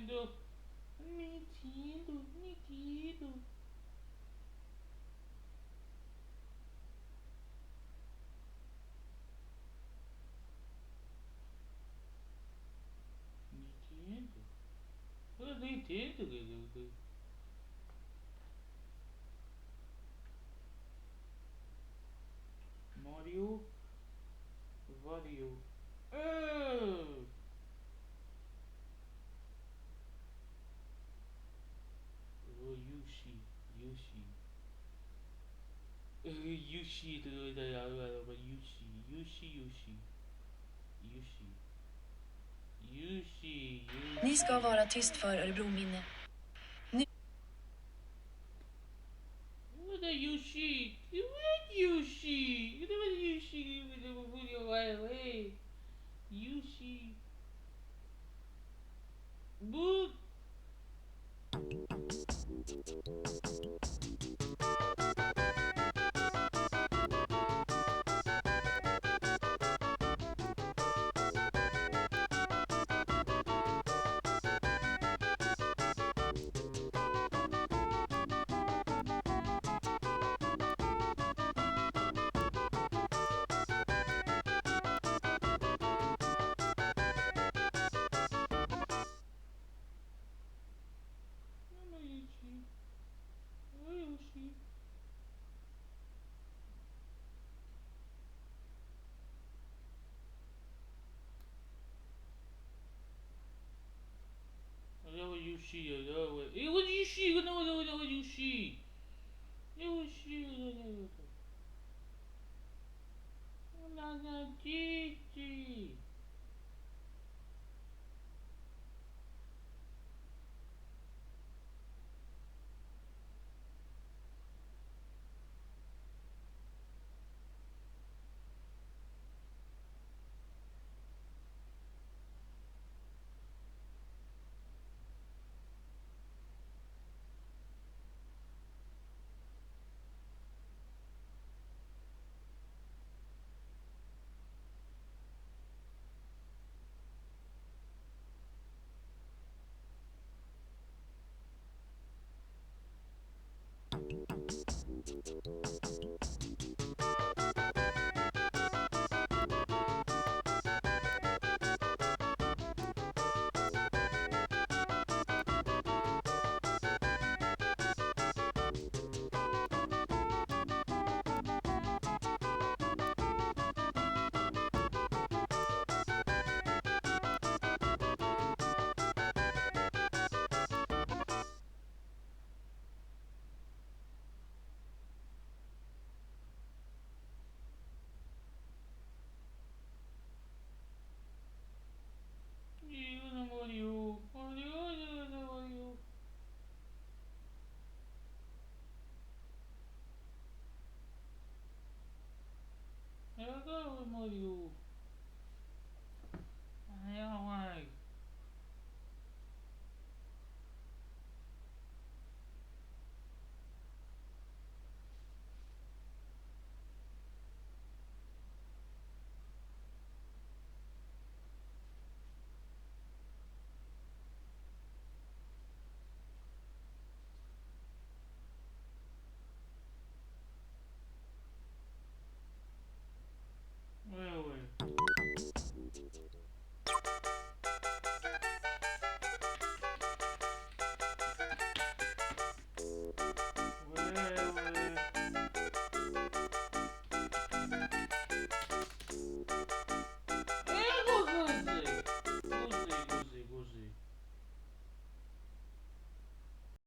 Nintendo. Nintendo, Nintendo. Nintendo. Eu não entendo, cara. Mario. Wario. Oh! Oh, Yoshi. Yoshi. Yoshi. Yoshi. Yoshi. Yoshi. Yoshi. Yoshi. Ni ska Yoshi. vara tyst för Örebrominne. What a Yoshi? What Yoshi? You know what Yoshi? You never put your right away. Yoshi. Boot. Mama Yoshi. Oh Yoshi. I know what Yoshi. I know what. It was Yoshi. I know what Yoshi. Yoshi. No, no, Gigi. You know Mario. Mario, you know Mario. I go Mario. I don't like. Well, well.